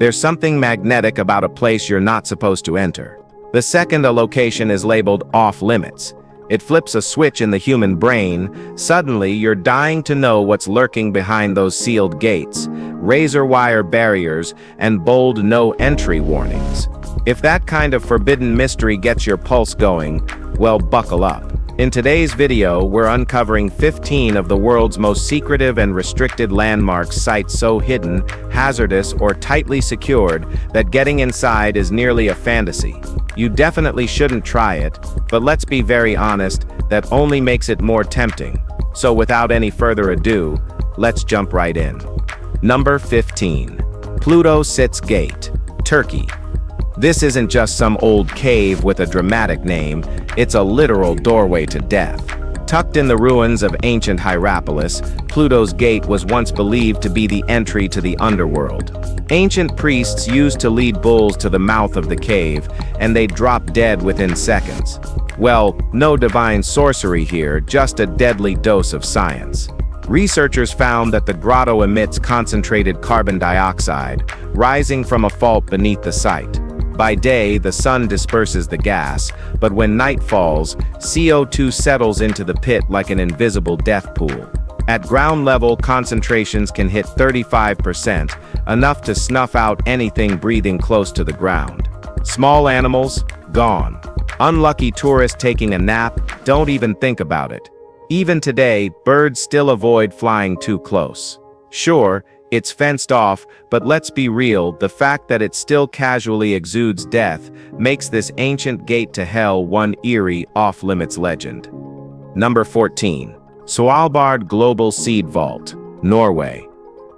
There's something magnetic about a place you're not supposed to enter. The second a location is labeled off-limits, it flips a switch in the human brain. Suddenly, you're dying to know what's lurking behind those sealed gates, razor wire barriers, and bold no-entry warnings. If that kind of forbidden mystery gets your pulse going, well, buckle up. In today's video, we're uncovering 15 of the world's most secretive and restricted landmarks, sites so hidden, hazardous, or tightly secured that getting inside is nearly a fantasy. You definitely shouldn't try it, but let's be very honest, that only makes it more tempting. So without any further ado, let's jump right in. Number 15. Plutos Gate, Turkey. This isn't just some old cave with a dramatic name, it's a literal doorway to death. Tucked in the ruins of ancient Hierapolis, Pluto's Gate was once believed to be the entry to the underworld. Ancient priests used to lead bulls to the mouth of the cave, and they'd drop dead within seconds. Well, no divine sorcery here, just a deadly dose of science. Researchers found that the grotto emits concentrated carbon dioxide, rising from a fault beneath the site. By day, the sun disperses the gas, but when night falls, CO2 settles into the pit like an invisible death pool. At ground level, concentrations can hit 35%, enough to snuff out anything breathing close to the ground. Small animals, gone. Unlucky tourists taking a nap, don't even think about it. Even today, birds still avoid flying too close. Sure, it's fenced off, but let's be real, the fact that it still casually exudes death makes this ancient gate to hell one eerie, off-limits legend. Number 14. Svalbard Global Seed Vault, Norway.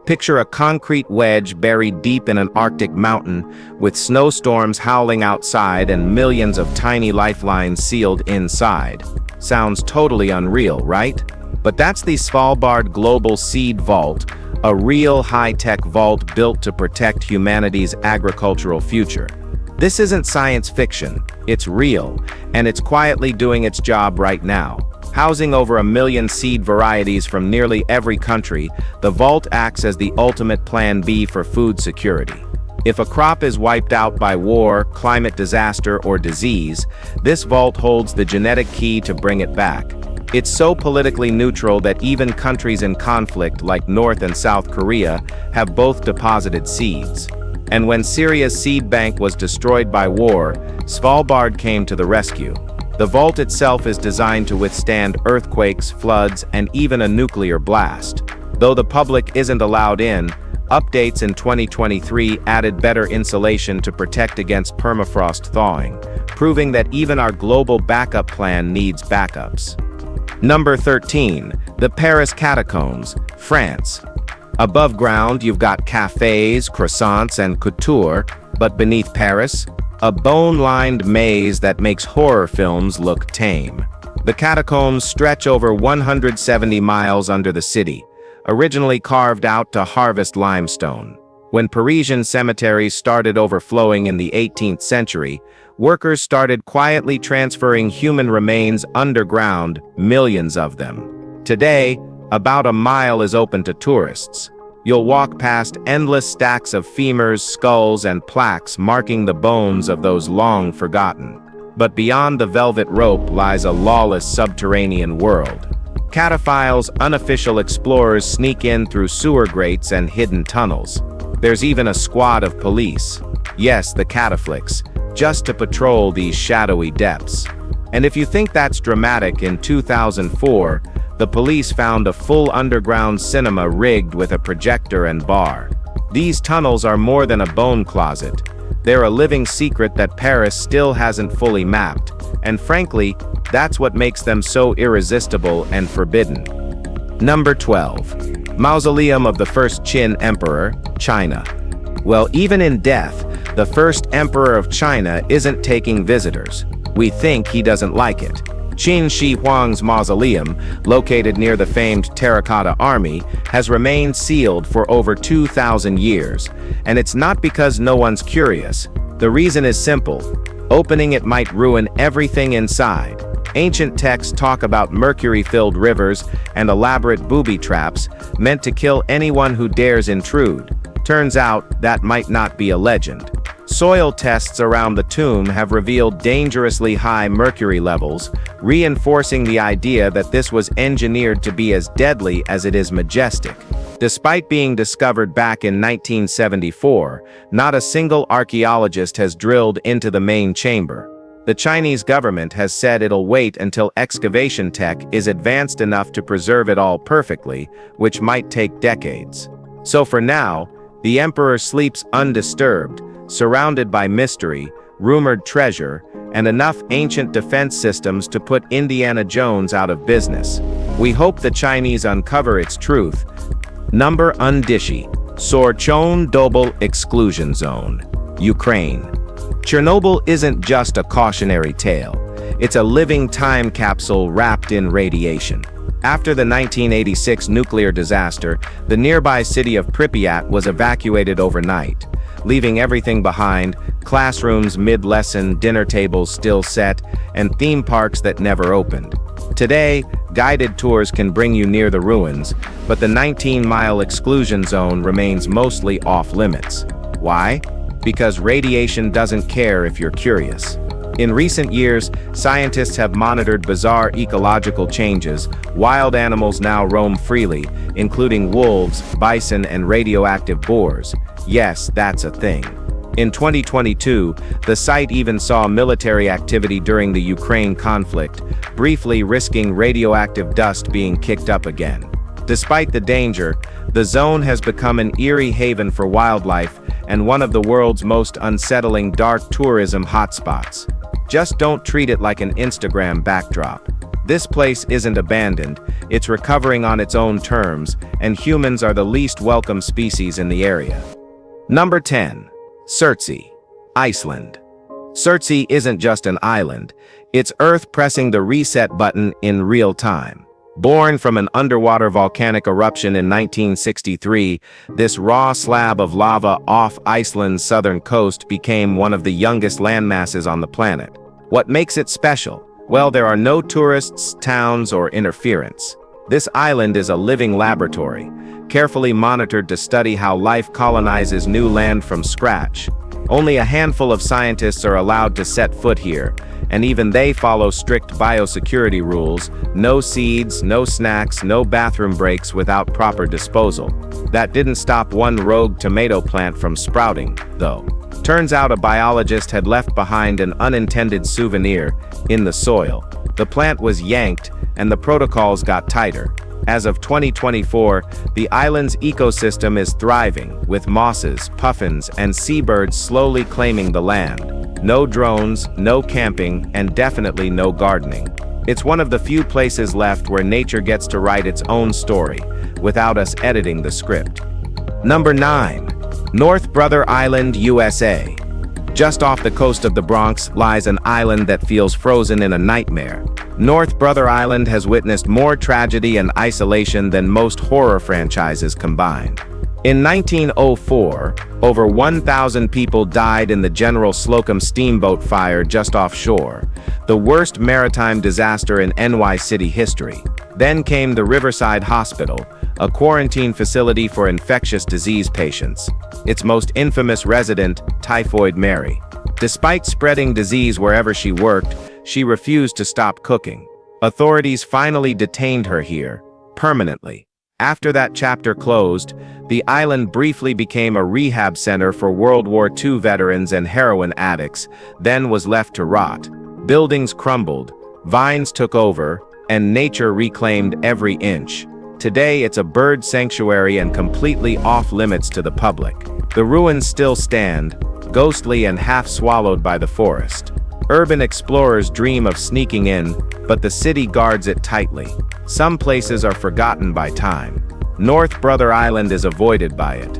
Picture a concrete wedge buried deep in an Arctic mountain, with snowstorms howling outside and millions of tiny lifelines sealed inside. Sounds totally unreal, right? But that's the Svalbard Global Seed Vault, a real high-tech vault built to protect humanity's agricultural future. This isn't science fiction, it's real, and it's quietly doing its job right now. Housing over 1 million seed varieties from nearly every country, the vault acts as the ultimate plan B for food security. If a crop is wiped out by war, climate disaster, or disease, this vault holds the genetic key to bring it back. It's so politically neutral that even countries in conflict like North and South Korea have both deposited seeds. And when Syria's seed bank was destroyed by war, Svalbard came to the rescue. The vault itself is designed to withstand earthquakes, floods, and even a nuclear blast. Though the public isn't allowed in, updates in 2023 added better insulation to protect against permafrost thawing, proving that even our global backup plan needs backups. Number 13. The Paris Catacombs, France. Above ground, you've got cafes, croissants, and couture, but beneath Paris, a bone-lined maze that makes horror films look tame. The catacombs stretch over 170 miles under the city, originally carved out to harvest limestone. When Parisian cemeteries started overflowing in the 18th century, workers started quietly transferring human remains underground, millions of them. Today, about a mile is open to tourists. You'll walk past endless stacks of femurs, skulls, and plaques marking the bones of those long forgotten. But beyond the velvet rope lies a lawless subterranean world. Cataphiles, unofficial explorers sneak in through sewer grates and hidden tunnels. There's even a squad of police. Yes, the cataflics, just to patrol these shadowy depths. And if you think that's dramatic, in 2004, the police found a full underground cinema rigged with a projector and bar. These tunnels are more than a bone closet. They're a living secret that Paris still hasn't fully mapped, and frankly, that's what makes them so irresistible and forbidden. Number 12. Mausoleum of the First Qin Emperor, China. Well, even in death, the first emperor of China isn't taking visitors. We think he doesn't like it. Qin Shi Huang's mausoleum, located near the famed Terracotta Army, has remained sealed for over 2,000 years. And it's not because no one's curious. The reason is simple. Opening it might ruin everything inside. Ancient texts talk about mercury-filled rivers and elaborate booby traps meant to kill anyone who dares intrude. Turns out, that might not be a legend. Soil tests around the tomb have revealed dangerously high mercury levels, reinforcing the idea that this was engineered to be as deadly as it is majestic. Despite being discovered back in 1974, not a single archaeologist has drilled into the main chamber. The Chinese government has said it'll wait until excavation tech is advanced enough to preserve it all perfectly, which might take decades. So for now, the emperor sleeps undisturbed, surrounded by mystery, rumored treasure, and enough ancient defense systems to put Indiana Jones out of business. We hope the Chinese uncover its truth. Number Undishi, Sorchon Dobel Exclusion Zone, Ukraine. Chernobyl isn't just a cautionary tale. It's a living time capsule wrapped in radiation. After the 1986 nuclear disaster, the nearby city of Pripyat was evacuated overnight, leaving everything behind: classrooms mid-lesson, dinner tables still set, and theme parks that never opened. Today, guided tours can bring you near the ruins, but the 19-mile exclusion zone remains mostly off-limits. Why? Because radiation doesn't care if you're curious. In recent years, scientists have monitored bizarre ecological changes. Wild animals now roam freely, including wolves, bison, and radioactive boars. Yes, that's a thing. In 2022, the site even saw military activity during the Ukraine conflict, briefly risking radioactive dust being kicked up again. Despite the danger, the zone has become an eerie haven for wildlife and one of the world's most unsettling dark tourism hotspots. Just don't treat it like an Instagram backdrop. This place isn't abandoned, it's recovering on its own terms, and humans are the least welcome species in the area. Number 10. Certzi Iceland. Certzi isn't just an island, it's Earth pressing the reset button in real time. Born from an underwater volcanic eruption in 1963, this raw slab of lava off Iceland's southern coast became one of the youngest landmasses on the planet. What makes it special? Well, there are no tourists, towns, or interference. This island is a living laboratory, carefully monitored to study how life colonizes new land from scratch. Only a handful of scientists are allowed to set foot here, and even they follow strict biosecurity rules: no seeds, no snacks, no bathroom breaks without proper disposal. That didn't stop one rogue tomato plant from sprouting, though. Turns out a biologist had left behind an unintended souvenir in the soil. The plant was yanked, and the protocols got tighter. As of 2024, the island's ecosystem is thriving, with mosses, puffins, and seabirds slowly claiming the land. No drones, no camping, and definitely no gardening. It's one of the few places left where nature gets to write its own story, without us editing the script. Number 9. North Brother Island, USA. Just off the coast of the Bronx lies an island that feels frozen in a nightmare. North Brother Island has witnessed more tragedy and isolation than most horror franchises combined. In 1904, over 1,000 people died in the General Slocum steamboat fire just offshore, the worst maritime disaster in NY City history. Then came the Riverside Hospital, a quarantine facility for infectious disease patients. Its most infamous resident, Typhoid Mary. Despite spreading disease wherever she worked, she refused to stop cooking. Authorities finally detained her here, permanently. After that chapter closed, the island briefly became a rehab center for World War II veterans and heroin addicts, then was left to rot. Buildings crumbled, vines took over, and nature reclaimed every inch. Today it's a bird sanctuary and completely off-limits to the public. The ruins still stand, ghostly and half-swallowed by the forest. Urban explorers dream of sneaking in, but the city guards it tightly. Some places are forgotten by time. North Brother Island is avoided by it.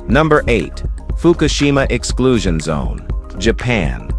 Number 8. Fukushima Exclusion Zone, Japan.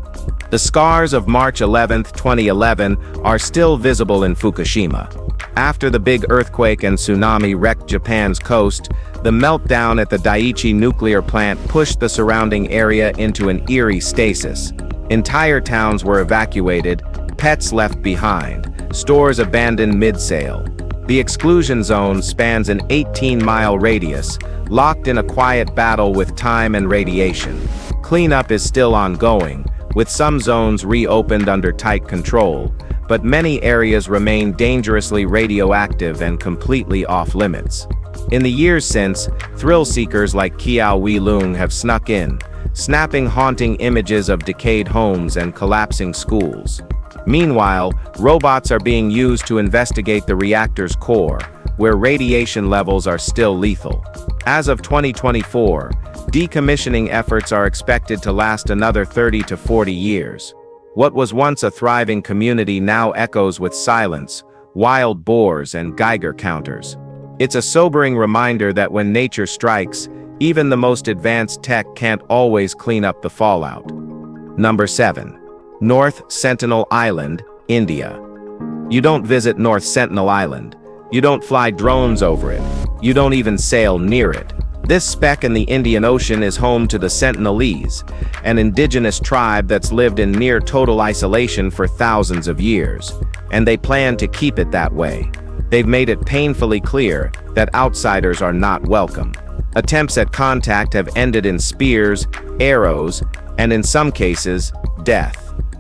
The scars of March 11, 2011 are still visible in Fukushima. After the big earthquake and tsunami wrecked Japan's coast, the meltdown at the Daiichi nuclear plant pushed the surrounding area into an eerie stasis. Entire towns were evacuated, pets left behind, stores abandoned mid-sale. The exclusion zone spans an 18-mile radius, locked in a quiet battle with time and radiation. Cleanup is still ongoing, with some zones reopened under tight control, but many areas remain dangerously radioactive and completely off-limits. In the years since, thrill-seekers like Kiao Wei Lung have snuck in, snapping haunting images of decayed homes and collapsing schools. Meanwhile, robots are being used to investigate the reactor's core, where radiation levels are still lethal. As of 2024, decommissioning efforts are expected to last another 30 to 40 years. What was once a thriving community now echoes with silence, wild boars, and Geiger counters. It's a sobering reminder that when nature strikes, even the most advanced tech can't always clean up the fallout. Number 7. North Sentinel Island, India. You don't visit North Sentinel Island. You don't fly drones over it. You don't even sail near it. This speck in the Indian Ocean is home to the Sentinelese, an indigenous tribe that's lived in near total isolation for thousands of years, and they plan to keep it that way. They've made it painfully clear that outsiders are not welcome. Attempts at contact have ended in spears, arrows, and in some cases, death.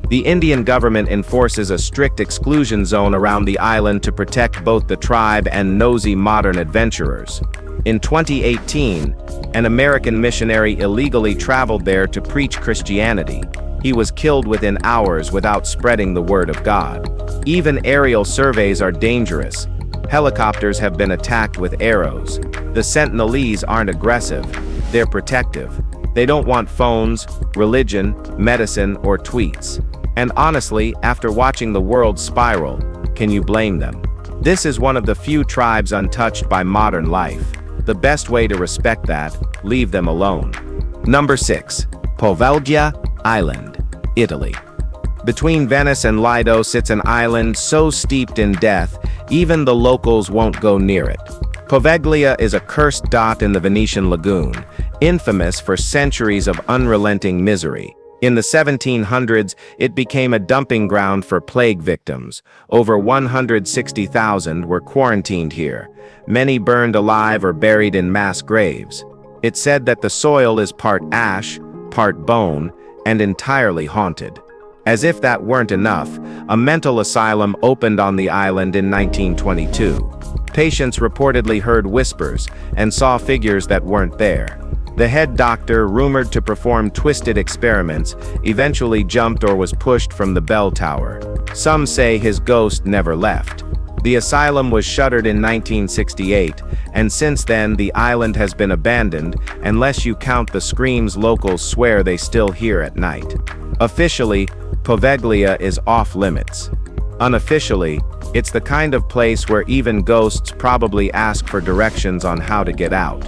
The Indian government enforces a strict exclusion zone around the island to protect both the tribe and nosy modern adventurers. In 2018, an American missionary illegally traveled there to preach Christianity. He was killed within hours without spreading the word of God. Even aerial surveys are dangerous. Helicopters have been attacked with arrows. The Sentinelese aren't aggressive, they're protective. They don't want phones, religion, medicine, or tweets. And honestly, after watching the world spiral, can you blame them? This is one of the few tribes untouched by modern life. The best way to respect that, leave them alone. Number 6. Povia Island, Italy. Between Venice and Lido sits an island so steeped in death, even the locals won't go near it. Poveglia is a cursed dot in the Venetian lagoon, infamous for centuries of unrelenting misery. In the 1700s, it became a dumping ground for plague victims. Over 160,000 were quarantined here. Many burned alive or buried in mass graves. It's said that the soil is part ash, part bone, and entirely haunted. As if that weren't enough, a mental asylum opened on the island in 1922. Patients reportedly heard whispers and saw figures that weren't there. The head doctor, rumored to perform twisted experiments, eventually jumped or was pushed from the bell tower. Some say his ghost never left. The asylum was shuttered in 1968, and since then the island has been abandoned, unless you count the screams locals swear they still hear at night. Officially, Poveglia is off-limits. Unofficially, it's the kind of place where even ghosts probably ask for directions on how to get out.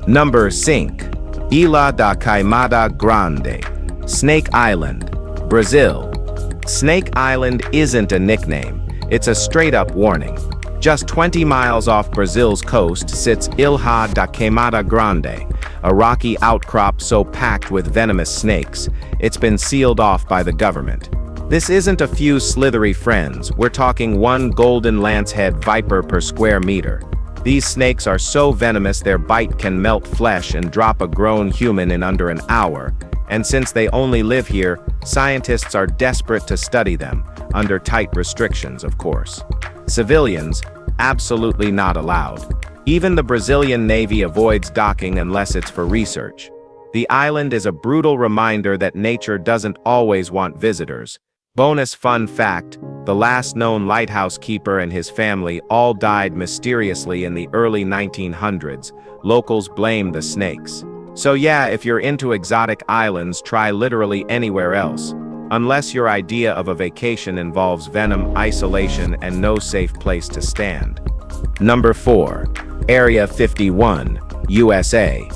Number 5. Ilha da Daimada Grande, Snake Island, Brazil. Snake Island isn't a nickname, it's a straight-up warning. Just 20 miles off Brazil's coast sits Ilha da Daimada Grande, a rocky outcrop so packed with venomous snakes, it's been sealed off by the government. This isn't a few slithery friends, we're talking one golden lancehead viper per square meter. These snakes are so venomous their bite can melt flesh and drop a grown human in under an hour, and since they only live here, scientists are desperate to study them, under tight restrictions, of course. Civilians, absolutely not allowed. Even the Brazilian Navy avoids docking unless it's for research. The island is a brutal reminder that nature doesn't always want visitors. Bonus fun fact, the last known lighthouse keeper and his family all died mysteriously in the early 1900s. Locals blame the snakes. So yeah, if you're into exotic islands, try literally anywhere else. Unless your idea of a vacation involves venom, isolation, and no safe place to stand. Number 4. Area 51, USA.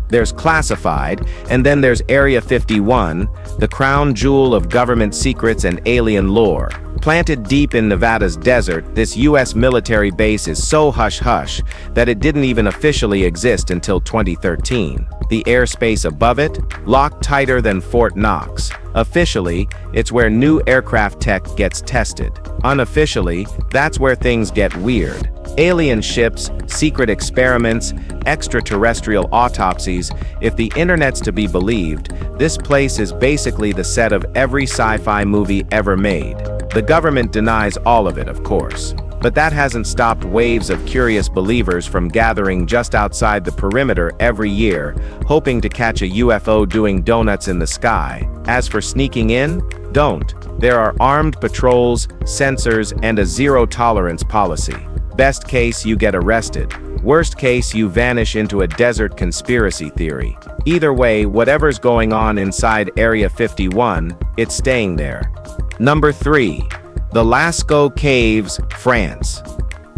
There's classified, and then there's Area 51, the crown jewel of government secrets and alien lore. Planted deep in Nevada's desert, this U.S. military base is so hush-hush that it didn't even officially exist until 2013. The airspace above it, locked tighter than Fort Knox. Officially, it's where new aircraft tech gets tested. Unofficially, that's where things get weird. Alien ships, secret experiments, extraterrestrial autopsies. If the internet's to be believed, this place is basically the set of every sci-fi movie ever made. The government denies all of it, of course. But that hasn't stopped waves of curious believers from gathering just outside the perimeter every year, hoping to catch a UFO doing donuts in the sky. As for sneaking in, don't. There are armed patrols, sensors, and a zero-tolerance policy. Best case, you get arrested. Worst case, you vanish into a desert conspiracy theory. Either way, whatever's going on inside Area 51, it's staying there. Number 3. The Lasco Caves, France.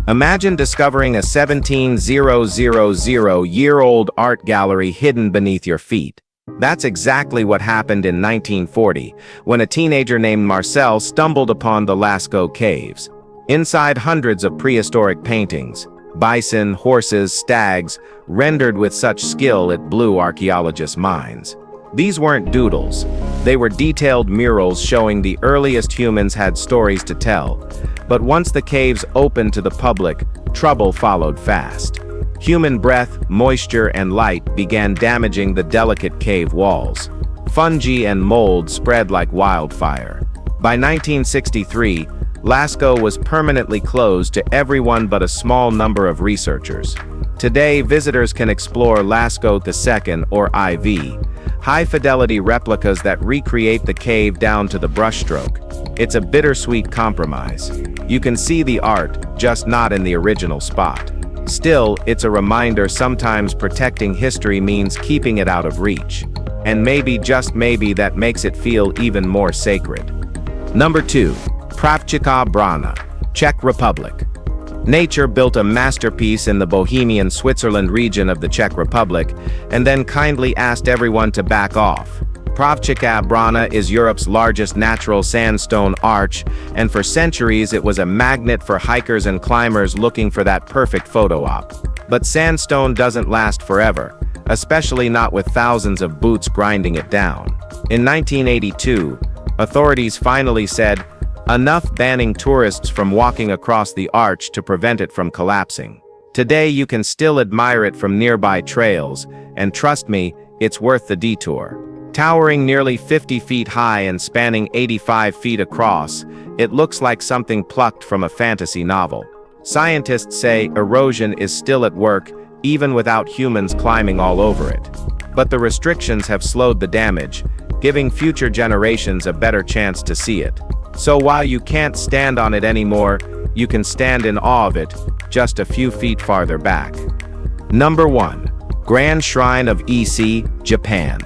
Imagine discovering a 17,000-year-old art gallery hidden beneath your feet. That's exactly what happened in 1940, when a teenager named Marcel stumbled upon the Lasco Caves. Inside, hundreds of prehistoric paintings, bison, horses, stags, rendered with such skill it blew archaeologists' minds. These weren't doodles. They were detailed murals showing the earliest humans had stories to tell. But once the caves opened to the public, trouble followed fast. Human breath, moisture, and light began damaging the delicate cave walls. Fungi and mold spread like wildfire. By 1963, Lasco was permanently closed to everyone but a small number of researchers. Today, visitors can explore Lasco II, or IV, high-fidelity replicas that recreate the cave down to the brushstroke. It's a bittersweet compromise. You can see the art, just not in the original spot. Still, it's a reminder sometimes protecting history means keeping it out of reach. And maybe, just maybe, that makes it feel even more sacred. Number 2. Proficana Brana, Czech Republic. Nature built a masterpiece in the Bohemian Switzerland region of the Czech Republic, and then kindly asked everyone to back off. Proficana Brana is Europe's largest natural sandstone arch, and for centuries it was a magnet for hikers and climbers looking for that perfect photo op. But sandstone doesn't last forever, especially not with thousands of boots grinding it down. In 1982, authorities finally said, enough, banning tourists from walking across the arch to prevent it from collapsing. Today you can still admire it from nearby trails, and trust me, it's worth the detour. Towering nearly 50 feet high and spanning 85 feet across, it looks like something plucked from a fantasy novel. Scientists say erosion is still at work, even without humans climbing all over it. But the restrictions have slowed the damage, giving future generations a better chance to see it. So while you can't stand on it anymore, you can stand in awe of it, just a few feet farther back. Number 1. Grand Shrine of Ise, Japan.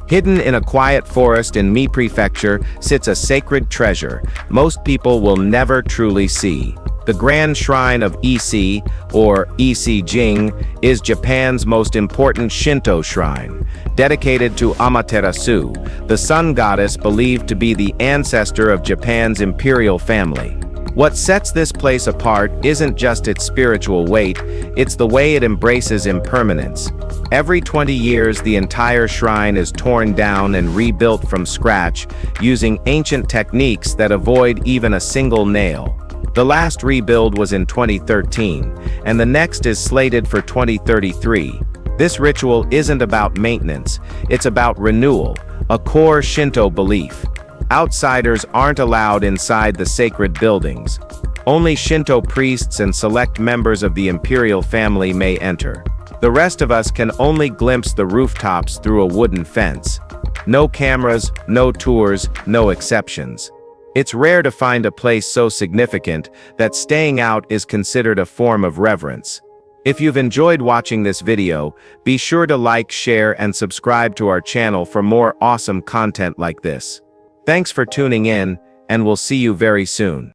Hidden in a quiet forest in Mie Prefecture sits a sacred treasure most people will never truly see. The Grand Shrine of Ise, or Ise Jing, is Japan's most important Shinto shrine, dedicated to Amaterasu, the sun goddess believed to be the ancestor of Japan's imperial family. What sets this place apart isn't just its spiritual weight, it's the way it embraces impermanence. Every 20 years, the entire shrine is torn down and rebuilt from scratch, using ancient techniques that avoid even a single nail. The last rebuild was in 2013, and the next is slated for 2033. This ritual isn't about maintenance, it's about renewal, a core Shinto belief. Outsiders aren't allowed inside the sacred buildings. Only Shinto priests and select members of the imperial family may enter. The rest of us can only glimpse the rooftops through a wooden fence. No cameras, no tours, no exceptions. It's rare to find a place so significant that staying out is considered a form of reverence. If you've enjoyed watching this video, be sure to like, share, and subscribe to our channel for more awesome content like this. Thanks for tuning in, and we'll see you very soon.